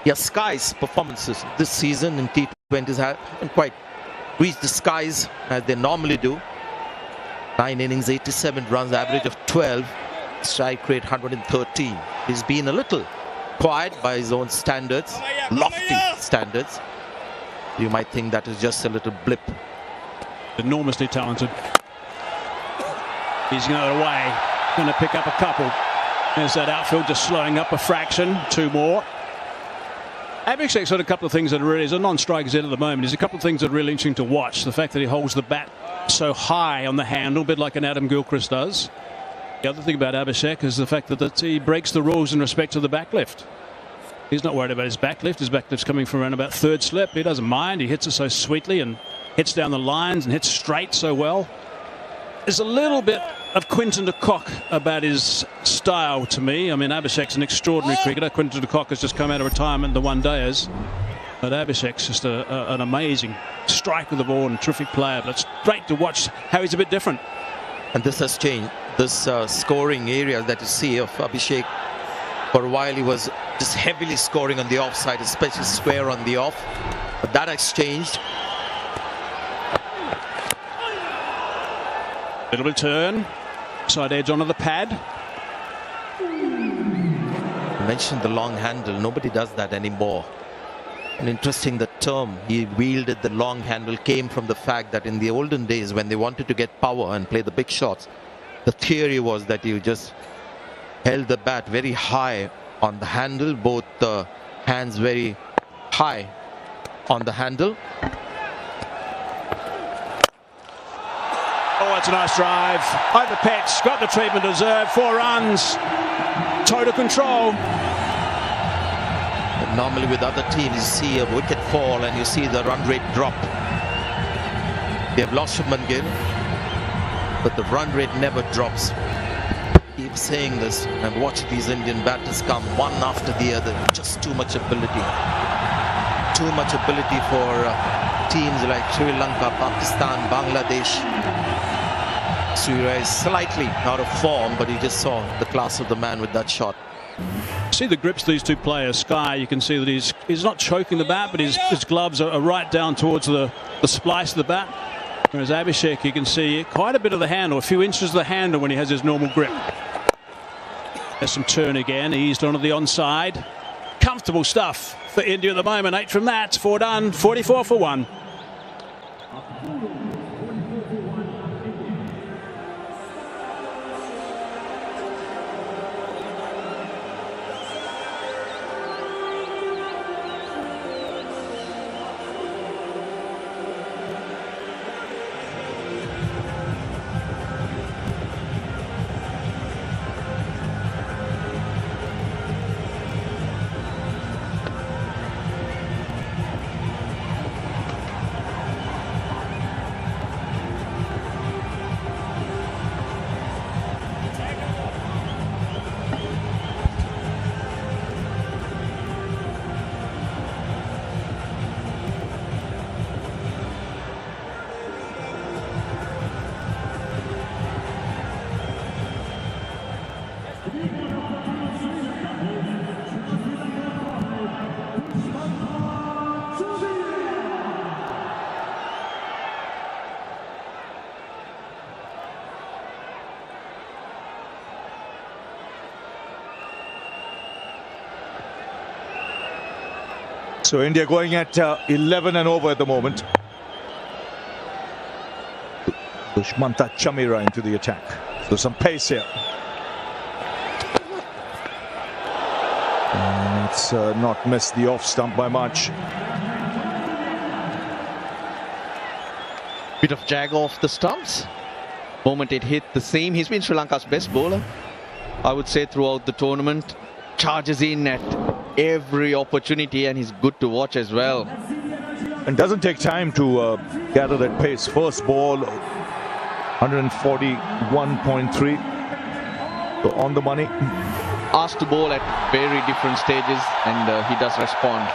Yes, Sky's performances this season in T20s haven't quite reached the skies as they normally do. 9 innings, 87 runs, average of 12, strike rate 113. He's been a little quiet by his own standards, lofty standards. You might think that is just a little blip. Enormously talented. He's going away, going to pick up a couple. There's that outfield just slowing up a fraction, 2 more. Abhishek's got a couple of things that are really, as a non-striker's at the moment, there's a couple of things that are really interesting to watch. The fact that he holds the bat so high on the handle, a bit like an Adam Gilchrist does. The other thing about Abhishek is the fact that he breaks the rules in respect to the backlift. He's not worried about his backlift. His backlift's coming from around about 3rd slip. He doesn't mind. He hits it so sweetly and hits down the lines and hits straight so well. There's a little bit of Quinton de Kock about his style to me. I mean, Abhishek's an extraordinary cricketer. Quinton de Kock has just come out of retirement, the one-dayers. But Abhishek's just an amazing strike with the ball and terrific player. But it's great to watch how he's a bit different. And this has changed. This scoring area that you see of Abhishek, for a while he was just heavily scoring on the offside, especially square on the off. But that has changed. Little return, side edge onto the pad. You mentioned the long handle. Nobody does that anymore. And interesting, the term he wielded the long handle came from the fact that in the olden days when they wanted to get power and play the big shots, the theory was that you just held the bat very high on the handle, both hands very high on the handle. Oh, that's a nice drive. Over pitch, got the treatment deserved. 4 runs. Total control. But normally with other teams, you see a wicket fall and you see the run rate drop. They have lost Shubman Gill, but the run rate never drops. Keep saying this and watch these Indian batters come one after the other. Just too much ability. Too much ability for teams like Sri Lanka, Pakistan, Bangladesh. Siri is slightly out of form, but you just saw the class of the man with that shot. See the grips these two players. Sky, you can see that he's not choking the bat, but his gloves are right down towards the splice of the bat. Whereas Abhishek, you can see quite a bit of the handle, a few inches of the handle when he has his normal grip. There's some turn again, eased onto the onside. Comfortable stuff for India at the moment. 8 from that, 4 done, 44 for 1. So India going at 11 and over at the moment. Dushmanta Chamira into the attack. So some pace here. And it's not missed the off stump by much. Bit of jag off the stumps. Moment it hit the seam. He's been Sri Lanka's best bowler, I would say, throughout the tournament. Charges in at every opportunity and he's good to watch as well. And doesn't take time to gather that pace. First ball, 141.3. So on the money. Asked to bowl at very different stages and he does respond.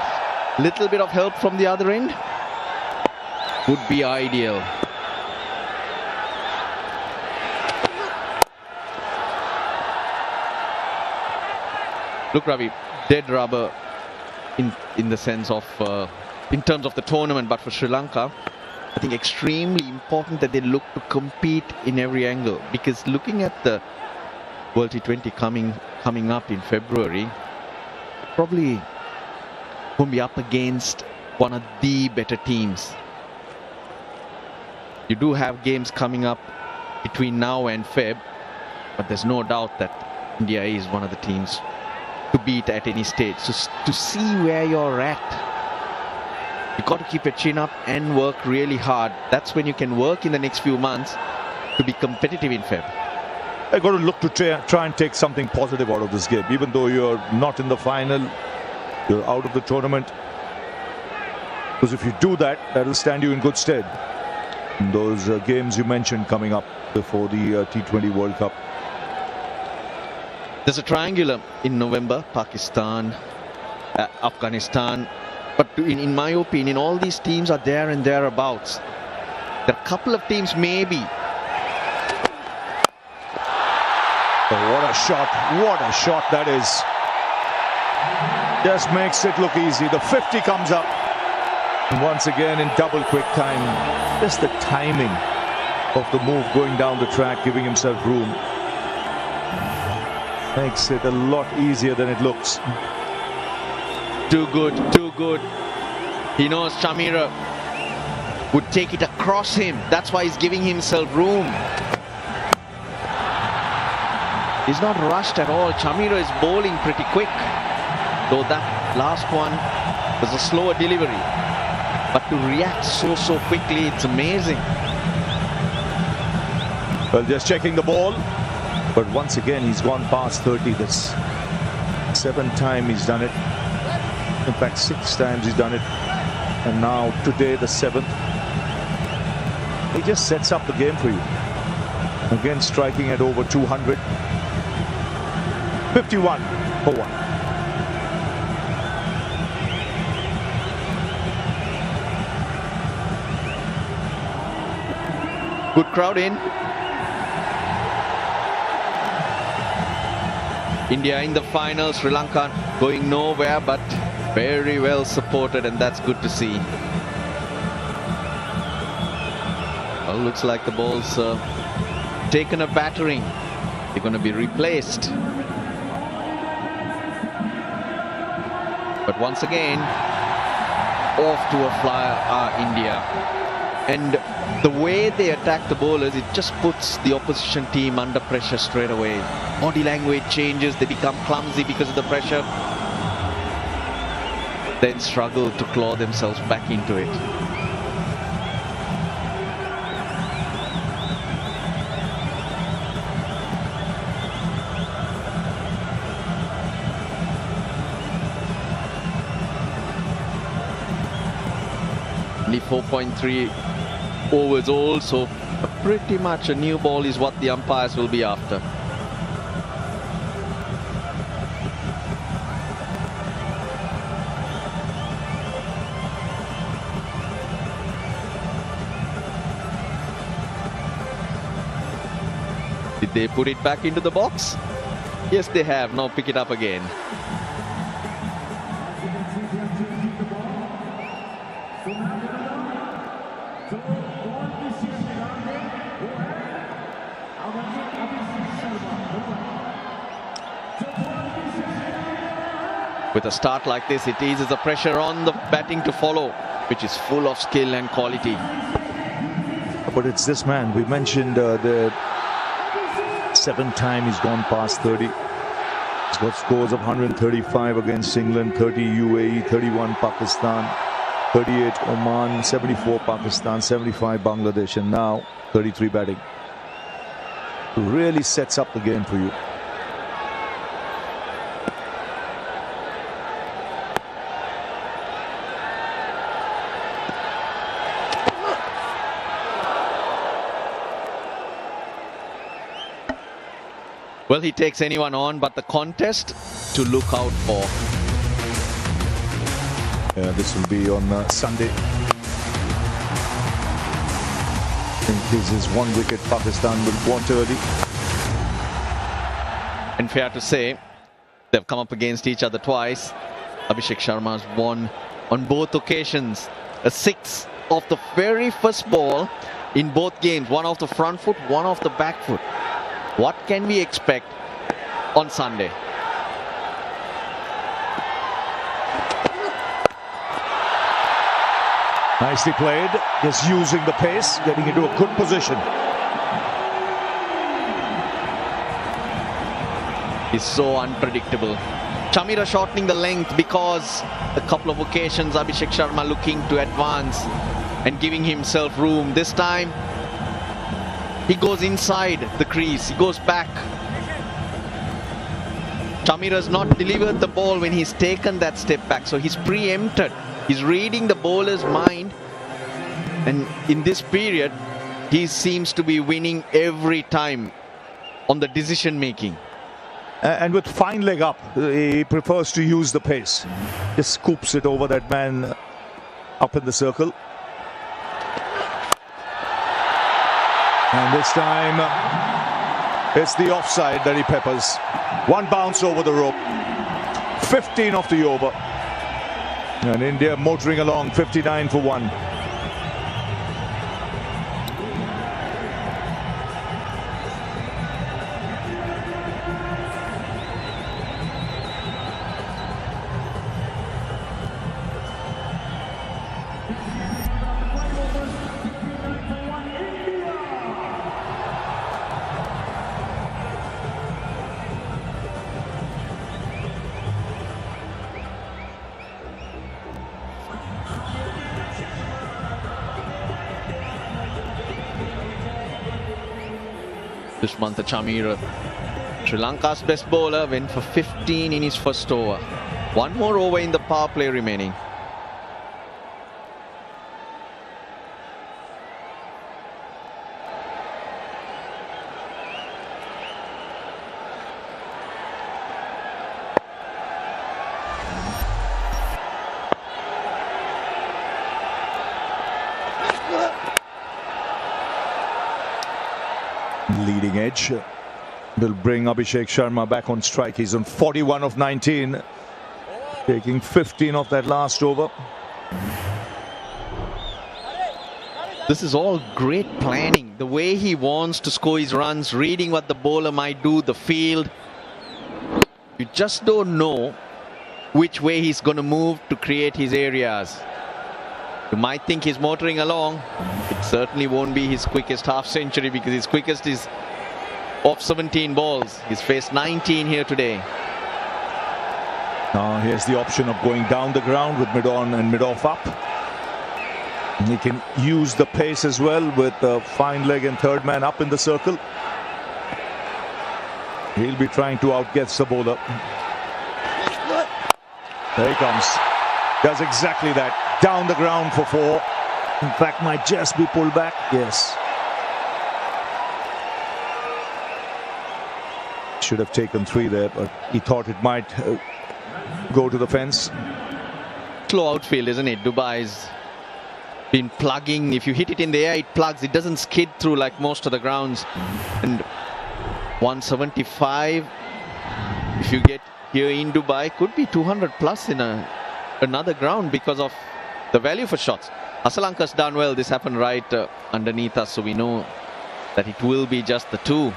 Little bit of help from the other end would be ideal. Look, Ravi, dead rubber in the sense of in terms of the tournament, but for Sri Lanka, I think extremely important that they look to compete in every angle, because looking at the World T20 coming up in February, probably won't be up against one of the better teams. You do have games coming up between now and Feb, but there's no doubt that India is one of the teams to beat at any stage. So to see where you're at, you've got to keep your chin up and work really hard. That's when you can work in the next few months to be competitive in Feb. I've got to look to try and take something positive out of this game. Even though you're not in the final, you're out of the tournament. Because if you do that, that'll stand you in good stead in those games you mentioned coming up before the T20 World Cup. There's a triangular in November: Pakistan, Afghanistan. But in my opinion, all these teams are there and thereabouts. There are a couple of teams maybe. Oh, what a shot. What a shot that is. Just makes it look easy. The 50 comes up. And once again in double quick time. Just the timing of the move going down the track, giving himself room. Makes it a lot easier than it looks. Too good, too good. He knows Chamira would take it across him. That's why he's giving himself room. He's not rushed at all. Chamira is bowling pretty quick. Though that last one was a slower delivery. But to react so quickly, it's amazing. Well, just checking the ball. But once again, he's gone past 30. That's 7th time he's done it. In fact, 6 times he's done it. And now today, the 7th. He just sets up the game for you. Again, striking at over 200. 51 for 1. Good crowd in. India in the final, Sri Lanka going nowhere, but very well supported, and that's good to see. Well, looks like the ball's taken a battering. They're going to be replaced. But once again, off to a flyer are India. And the way they attack the bowlers, it just puts the opposition team under pressure straight away. Body language changes, they become clumsy because of the pressure. Then struggle to claw themselves back into it. Only 4.3 overs old, so pretty much a new ball is what the umpires will be after. Did they put it back into the box? Yes, they have. Now pick it up again. With a start like this, it eases the pressure on the batting to follow, which is full of skill and quality. But it's this man. We mentioned the 7th time he's gone past 30. He's got scores of 135 against England, 30 UAE, 31 Pakistan, 38 Oman, 74 Pakistan, 75 Bangladesh, and now 33 batting. Really sets up the game for you. Well, he takes anyone on, but the contest to look out for. Yeah, this will be on Sunday. I think this is 1 wicket Pakistan will want early. And fair to say, they've come up against each other twice. Abhishek Sharma has won on both occasions. A 6 off the very first ball in both games. One off the front foot, one off the back foot. What can we expect on Sunday? Nicely played, just using the pace, getting into a good position. He's so unpredictable. Chamira shortening the length because a couple of occasions Abhishek Sharma looking to advance and giving himself room. This time he goes inside the crease, he goes back. Chamira's not delivered the ball when he's taken that step back, so he's preempted. He's reading the bowler's mind, and in this period he seems to be winning every time on the decision making. And with fine leg up, he prefers to use the pace. Just scoops it over that man up in the circle. And this time it's the offside that he peppers. One bounce over the rope. 15 off the over. And India motoring along, 59 for 1. Dushmantha Chamira, Sri Lanka's best bowler, went for 15 in his first over. One more over in the power play remaining. Leading edge will bring Abhishek Sharma back on strike. He's on 41 of 19, taking 15 off that last over. This is all great planning. The way he wants to score his runs, reading what the bowler might do, the field. You just don't know which way he's going to move to create his areas. You might think he's motoring along. It certainly won't be his quickest half century, because his quickest is off 17 balls. He's faced 19 here today. Now here's the option of going down the ground with mid-on and mid-off up. And he can use the pace as well with the fine leg and third man up in the circle. He'll be trying to outguess the bowler. There he comes. Does exactly that. Down the ground for 4. In fact, might just be pulled back. Yes. Should have taken 3 there, but he thought it might go to the fence. Slow outfield, isn't it? Dubai's been plugging. If you hit it in the air, it plugs. It doesn't skid through like most of the grounds. And 175, if you get here in Dubai, could be 200 plus in another ground because of the value for shots. Asalanka's done well. This happened right underneath us, so we know that it will be just the 2.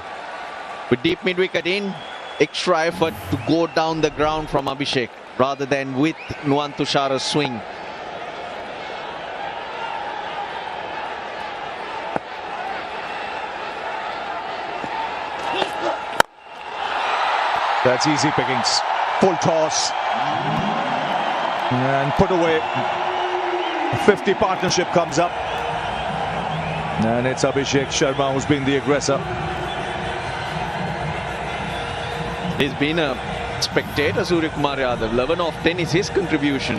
With deep mid-wicket in, extra effort to go down the ground from Abhishek rather than with Nuwan Tushara's swing. That's easy pickings. Full toss. And put away. 50 partnership comes up. And it's Abhishek Sharma who's been the aggressor. He's been a spectator, Surya Kumar Yadav. 11 of 10 is his contribution.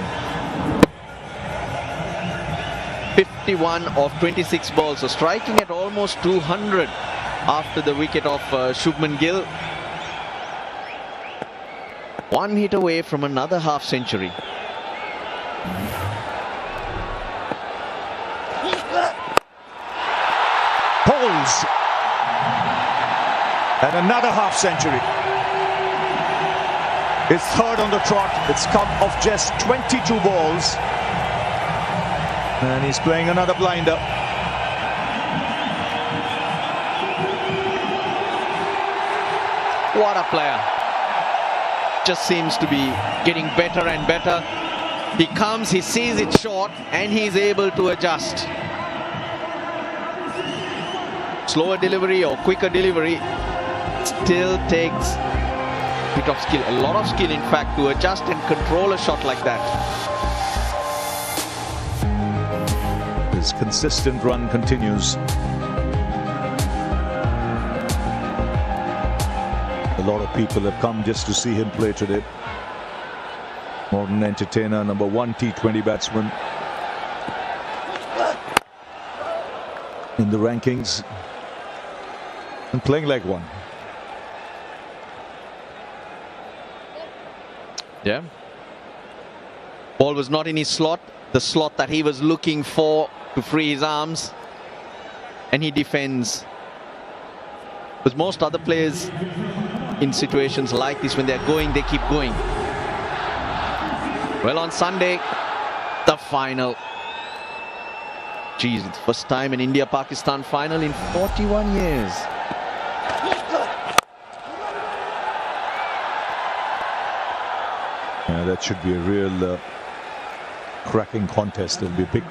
51 of 26 balls. So striking at almost 200 after the wicket of Shubman Gill. 1 hit away from another half century. Pulls. And another half century. His third on the trot. It's come off just 22 balls. And he's playing another blinder. What a player. Just seems to be getting better and better. He comes, he sees it short, and he's able to adjust. Slower delivery or quicker delivery still takes a bit of skill, a lot of skill in fact, to adjust and control a shot like that. His consistent run continues. A lot of people have come just to see him play today. Modern entertainer, number 1 T20 batsman in the rankings, and playing like one. Yeah. Ball was not in his slot, the slot that he was looking for to free his arms, and he defends. Because most other players in situations like this, when they're going, they keep going. Well, on Sunday, the final. Geez, it's the first time in India-Pakistan final in 41 years. Yeah, that should be a real cracking contest. It'll be a big